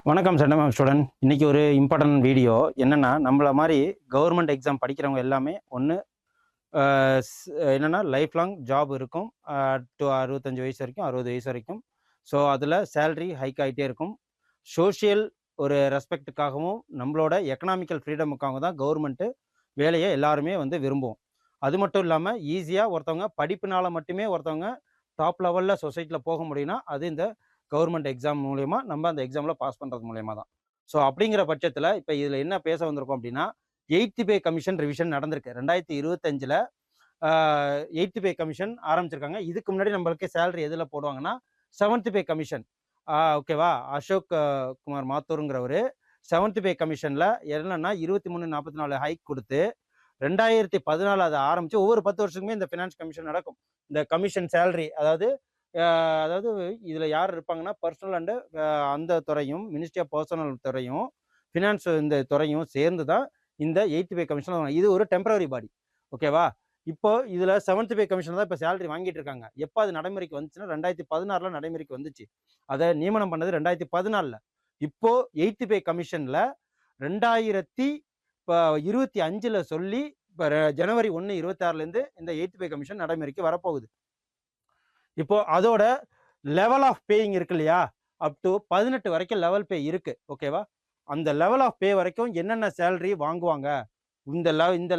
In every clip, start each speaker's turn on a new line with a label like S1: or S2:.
S1: வணக்கம் centum student. இன்னைக்கு ஒரு இம்பார்ட்டன்ட் வீடியோ என்னன்னா, நம்மள மாதிரி கவர்மெண்ட் எக்ஸாம் படிக்கிறவங்க எல்லாமே ஒன்று என்னன்னா லைஃப் லாங் ஜாப் இருக்கும். டு 65 வயசு வரைக்கும், 60 வயசு வரைக்கும். ஸோ அதில் சேல்ரி ஹைக் ஆகிட்டே இருக்கும். சோஷியல் ஒரு ரெஸ்பெக்டுக்காகவும் நம்மளோட எக்கனாமிக்கல் ஃப்ரீடமுக்காகவும் தான் கவர்மெண்ட்டு வேலையை எல்லாருமே வந்து விரும்புவோம். அது மட்டும் இல்லாமல் ஈஸியாக ஒருத்தவங்க படிப்புனால மட்டுமே ஒருத்தவங்க டாப் லெவலில் சொசைட்டியில் போக முடியும்னா அது இந்த கவர்மெண்ட் எக்ஸாம் மூலயமா நம்ம அந்த எக்ஸாமில் பாஸ் பண்ணுறது மூலயமா தான். ஸோ அப்படிங்கிற பட்சத்தில் இப்போ இதில் என்ன பேச வந்திருக்கோம் அப்படின்னா, 8th பே கமிஷன் ரிவிஷன் நடந்திருக்கு. 2025 8th பே கமிஷன் ஆரம்பிச்சிருக்காங்க. இதுக்கு முன்னாடி நம்மளுக்கு சேலரி எதில் போடுவாங்கன்னா 7th பே கமிஷன். ஓகேவா, அசோக் குமார் மாத்தூருங்கிறவர் 7th பே கமிஷனில் என்னன்னா 23-44 ஹைக் கொடுத்து 2014 அதை ஆரம்பித்து ஒவ்வொரு 10 வருஷத்துக்குமே இந்த ஃபினான்ஸ் கமிஷன் நடக்கும். இந்த கமிஷன் சேலரி அதாவது இதில் யார் இருப்பாங்கன்னா பர்சனல் அண்டு அந்த துறையும், மினிஸ்ட்ரி ஆஃப் பர்சனல் துறையும், ஃபினான்ஸ் இந்த துறையும் சேர்ந்து தான் இந்த 8th பே கமிஷன். இது ஒரு டெம்பரரி பாடி. ஓகேவா. இப்போ இதில் 7th பே கமிஷன் தான் இப்போ சேலரி வாங்கிட்டு இருக்காங்க. எப்போ அது நடைமுறைக்கு வந்துச்சுன்னா 2016 நடைமுறைக்கு வந்துச்சு. அதை நியமனம் பண்ணது 2014. இப்போ 8th பே கமிஷனில் 2025 சொல்லி இப்போ ஜனவரி 1, 26 இந்த 8th பே கமிஷன் நடைமுறைக்கு வரப்போகுது. இப்போ அதோட லெவல் ஆஃப் பேயிங் இருக்கு இல்லையா, அப் டு 18 வரைக்கும் லெவல் பே இருக்கு. ஓகேவா. அந்த லெவல் ஆஃப் பே வரைக்கும் என்னென்ன சேலரி வாங்குவாங்க, இந்த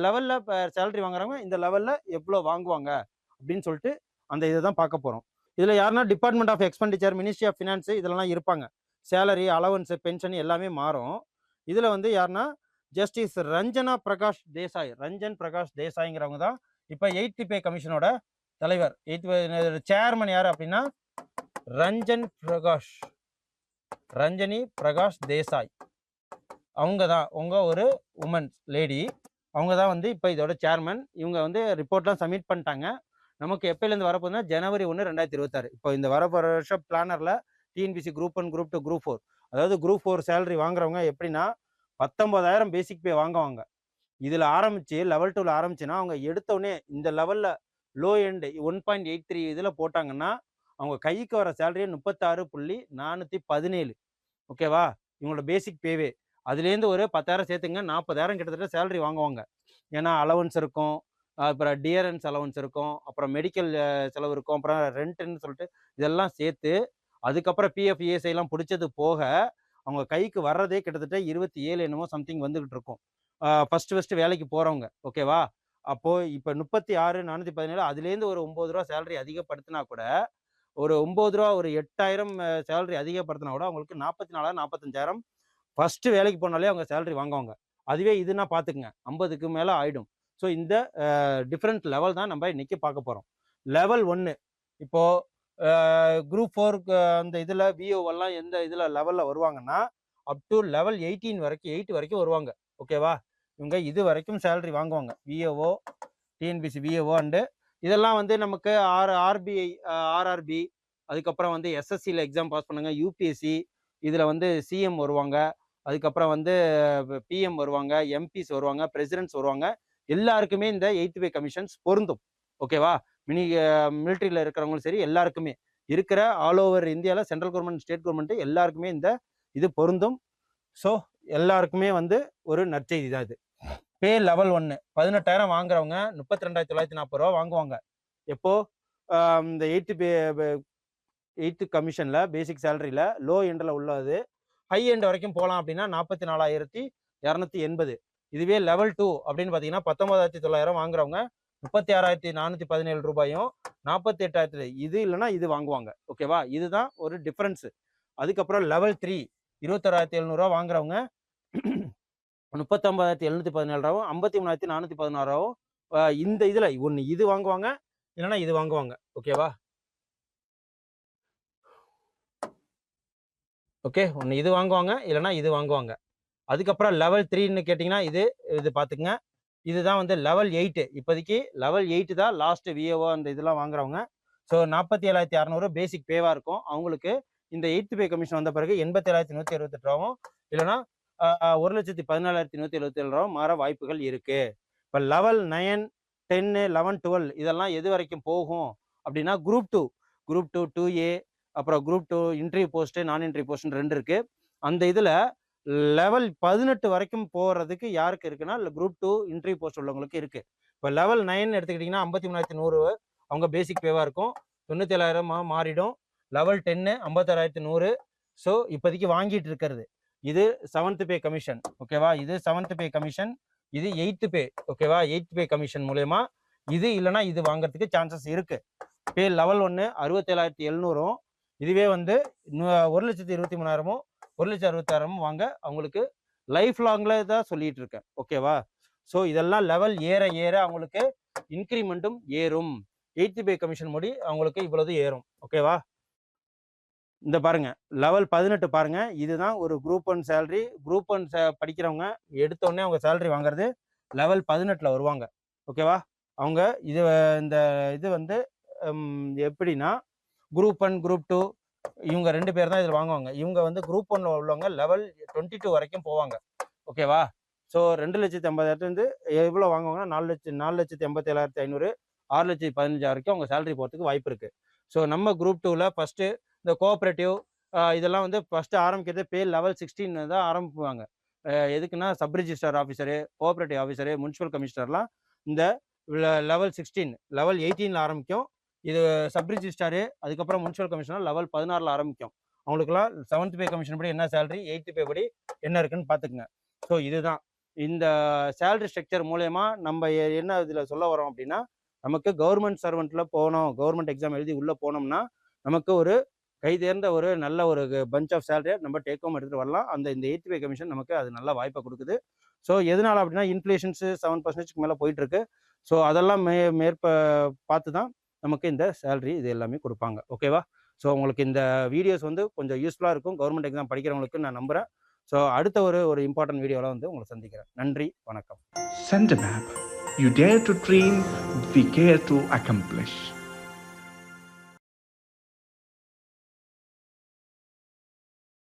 S1: லெவலில் இப்போ சேலரி வாங்குறவங்க இந்த லெவலில் எவ்வளோ வாங்குவாங்க அப்படின்னு சொல்லிட்டு அந்த இதை தான் பார்க்க போகிறோம். இதில் யாருன்னா department of expenditure, ministry of finance இதெல்லாம் இருப்பாங்க. சேலரி, அலவன்ஸு, பென்ஷன் எல்லாமே மாறும். இதில் வந்து யாருன்னா ஜஸ்டிஸ் ரஞ்சன் பிரகாஷ் தேசாய்ங்கிறவங்க தான் இப்போ 8th பே கமிஷனோட தலைவர். சேர்மன் யார் அப்படின்னா ரஞ்சனி பிரகாஷ் தேசாய். அவங்க தான் ஒரு உமன் லேடி. அவங்க தான் வந்து இப்போ இதோட சேர்மன். இவங்க வந்து ரிப்போர்ட்லாம் சப்மிட் பண்ணிட்டாங்க. நமக்கு எப்போலேருந்து வரப்போகுதுன்னா ஜனவரி 1, 2026. இப்போ இந்த வருஷம் பிளானரில் டிஎன்பிசி குரூப் 1, குரூப் 2, குரூப் 4, அதாவது குரூப் 4 சேலரி வாங்குறவங்க எப்படின்னா 19,000 பேசிக் பே வாங்குவாங்க. இதில் ஆரம்பித்து லெவல் 2ல் ஆரம்பிச்சுன்னா அவங்க எடுத்தோடனே இந்த லெவலில் லோ எண்டு 1.83 இதில் போட்டாங்கன்னா அவங்க கைக்கு வர சேலரியே 36,417. ஓகேவா. இவங்களோட பேசிக் பேவே அதுலேருந்து ஒரு 10,000 சேர்த்துங்க, 40,000 கிட்டத்தட்ட சேலரி வாங்குவாங்க. ஏன்னா அலவன்ஸ் இருக்கும், அப்புறம் டியரன்ஸ் அலவன்ஸ் இருக்கும், அப்புறம் மெடிக்கல் செலவு இருக்கும், அப்புறம் ரெண்ட்டுன்னு சொல்லிட்டு இதெல்லாம் சேர்த்து அதுக்கப்புறம் பிஎஃப் இஎஸ்ஐலாம் பிடிச்சது போக அவங்க கைக்கு வர்றதே கிட்டத்தட்ட 27 என்னமோ சம்திங் வந்துகிட்டு இருக்கும். ஃபஸ்ட்டு வேலைக்கு போகிறவங்க. ஓகேவா. அப்போது இப்போ 36,417 அதுலேருந்து ஒரு 9 ரூபா சேலரி அதிகப்படுத்தினா கூட, ஒரு 9 ரூபா ஒரு 8,000 சேலரி அதிகப்படுத்தினா கூட அவங்களுக்கு 44,000 45,000 ஃபஸ்ட்டு வேலைக்கு போனாலே அவங்க சேலரி வாங்குவாங்க. அதுவே இதுனா பார்த்துக்குங்க 50க்கு மேலே ஆகிடும். ஸோ இந்த டிஃப்ரெண்ட் லெவல் தான் நம்ம இன்னைக்கு பார்க்க போகிறோம். லெவல் 1 இப்போது குரூப் 4 அந்த இதில் விஓவெல்லாம் எந்த இதில் லெவலில் வருவாங்கன்னா அப் டு லெவல் 18 வரைக்கும் 8 வரைக்கும் வருவாங்க. ஓகேவா. இவங்க இது வரைக்கும் சேலரி வாங்குவாங்க. விஓஓ, டிஎன்பிசி விஓஓ அண்டு இதெல்லாம் வந்து நமக்கு ஆர்ஆர்பி, அதுக்கப்புறம் வந்து எஸ்எஸ்சியில் எக்ஸாம் பாஸ் பண்ணுங்க, யூபிஎஸ்சி இதில் வந்து சிஎம் வருவாங்க, அதுக்கப்புறம் வந்து பிஎம் வருவாங்க, எம்பிஸ் வருவாங்க, பிரசிடென்ட்ஸ் வருவாங்க. எல்லாருக்குமே இந்த 8th பே கமிஷன்ஸ் பொருந்தும். ஓகேவா. மிலிட்ரியில் இருக்கிறவங்களும் சரி, எல்லாருக்குமே இருக்கிற ஆல் ஓவர் இந்தியாவில் சென்ட்ரல் கவர்மெண்ட், ஸ்டேட் கவர்மெண்ட்டு எல்லாருக்குமே இந்த இது பொருந்தும். ஸோ எல்லாருக்குமே வந்து ஒரு நற்செய்தி தான் இது. பே லெவல் 1 18,000 வாங்குறவங்க 32,940 ரூபா வாங்குவாங்க. எப்போ இந்த 8th கமிஷனில் பேசிக் சேலரியில் லோ எண்டில் உள்ளது ஹை எண்ட் வரைக்கும் போகலாம் அப்படின்னா 44,280. இதுவே லெவல் 2 அப்படின்னு பார்த்தீங்கன்னா 19,900 வாங்குறவங்க 36,417 ரூபாயும் 48,000 இது இல்லைன்னா இது வாங்குவாங்க. ஓகேவா. இதுதான் ஒரு டிஃப்ரென்ஸு. அதுக்கப்புறம் லெவல் 3 21,700 ரூபா வாங்குறவங்க 39,717 ரூபாவும் 53,416 ரூபாவும் இந்த இதில் ஒன்று இது வாங்குவாங்க, இல்லைன்னா இது வாங்குவாங்க. ஓகேவா. ஓகே, ஒன்று இது வாங்குவாங்க, இல்லைன்னா இது வாங்குவாங்க. அதுக்கப்புறம் லெவல் 3ன்னு கேட்டிங்கன்னா இது பார்த்துக்குங்க. இதுதான் வந்து லெவல் 8. இப்போதைக்கு லெவல் 8 தான் லாஸ்ட் விஏஓ அந்த இதெல்லாம் வாங்குறவங்க. ஸோ 47,600 பேசிக் பேவாக இருக்கும். அவங்களுக்கு இந்த 8th பே கமிஷன் வந்த பிறகு 87,128 ரூபாவும் இல்லைன்னா 1,14,177 ரூபா மாற வாய்ப்புகள் இருக்கு. இப்போ லெவல் 9 10, 11, 12 இதெல்லாம் எது வரைக்கும் போகும் அப்படின்னா குரூப் 2, 2A, அப்புறம் குரூப் 2 இன்டர்வியூ போஸ்ட், நான் இன்டர்வியூ போஸ்ட் 2 இருக்கு. அந்த இதில் லெவல் 18 வரைக்கும் போகிறதுக்கு யாருக்கு இருக்குன்னா குரூப் 2 இன்டர்வியூ போஸ்ட் உள்ளவங்களுக்கு இருக்கு. இப்போ லெவல் 9 எடுத்துக்கிட்டிங்கன்னா 53,100 அவங்க பேசிக் பேவாக இருக்கும், 97,000 மாறிடும். லெவல் 10 56,100. ஸோ இப்போதைக்கு வாங்கிட்டு இருக்கிறது இது 7th பே கமிஷன். ஓகேவா, இது 7th பே கமிஷன், இது 8th பே. ஓகேவா, 8th பே கமிஷன் மூலயமா இது இல்லைன்னா இது வாங்குறதுக்கு சான்சஸ் இருக்கு. பே லெவல் 1 67,700. இதுவே வந்து 1,23,000 1,66,000 வாங்க அவங்களுக்கு லைஃப் லாங்ல தான் சொல்லிட்டு இருக்கேன். ஓகேவா, ஸோ இதெல்லாம் லெவல் ஏற ஏற அவங்களுக்கு இன்க்ரிமெண்ட்டும் ஏறும். 8th பே கமிஷன் முடி அவங்களுக்கு இவ்வளவு ஏறும். ஓகேவா, இந்த பாருங்க லெவல் 18 பாருங்க, இதுதான் ஒரு குரூப் 1 சேலரி. குரூப் 1 படிக்கிறவங்க எடுத்தோடனே அவங்க சேலரி வாங்குறது லெவல் 18ல் வருவாங்க. ஓகேவா, அவங்க இந்த இது வந்து எப்படின்னா குரூப் 1 குரூப் 2 இவங்க 2 பேர் தான் இதில் வாங்குவாங்க. இவங்க வந்து குரூப் 1 உள்ளவங்க லெவல் 22 வரைக்கும் போவாங்க. ஓகேவா, ஸோ 2,50,000 எவ்வளோ வாங்குவாங்கன்னா 4,87,500 6,15,000 வரைக்கும் அவங்க சேலரி போகிறதுக்கு வாய்ப்பு இருக்குது. ஸோ நம்ம குரூப் 2ல் ஃபஸ்ட்டு இந்த கோஆப்ரேட்டிவ் இதெல்லாம் வந்து ஃபஸ்ட்டு ஆரம்பிக்கிறது பே லெவல் 16 தான் ஆரம்பிப்பாங்க. எதுக்குன்னா sub register officer, cooperative officer, municipal கமிஷனர்லாம் இந்த லெவல் 16 லெவல் 18ல் ஆரம்பிக்கும். இது சப் ரிஜிஸ்டாரு, அதுக்கப்புறம் முனிசிபல் கமிஷனர் லெவல் 16ல் ஆரம்பிக்கும். அவங்களுக்குலாம் 7th பே கமிஷன் படி என்ன சேலரி, 8th பே படி என்ன இருக்குன்னு பார்த்துக்குங்க. ஸோ இதுதான் இந்த சேலரி ஸ்ட்ரக்சர் மூலயமா நம்ம என்ன இதில் சொல்ல வரோம் அப்படின்னா, நமக்கு கவர்மெண்ட் சர்வெண்ட்டில் போனோம், கவர்மெண்ட் எக்ஸாம் எழுதி உள்ளே போனோம்னா நமக்கு ஒரு கைதேர்ந்த ஒரு நல்ல ஒரு பஞ்ச் ஆஃப் சேலரியை நம்ம டேக் ஹோம் எடுத்துகிட்டு வரலாம். இந்த 8th பே கமிஷன் நமக்கு அது நல்ல வாய்ப்பை கொடுக்குது. ஸோ எதனால அப்படின்னா இன்ஃப்ளேஷன்ஸு 7% மேலே போயிட்டுருக்கு. ஸோ அதெல்லாம் பார்த்து தான் நமக்கு இந்த சேலரி இது எல்லாமே கொடுப்பாங்க. ஓகேவா, ஸோ உங்களுக்கு இந்த வீடியோஸ் வந்து கொஞ்சம் யூஸ்ஃபுல்லாக இருக்கும் கவர்மெண்ட் எக்ஸாம் படிக்கிறவங்களுக்கு நான் நம்புகிறேன். ஸோ அடுத்த ஒரு இம்பார்ட்டன்ட் வீடியோவில் வந்து உங்களை சந்திக்கிறேன். நன்றி, வணக்கம்.
S2: Send a map. You dare to dream, we care to accomplish.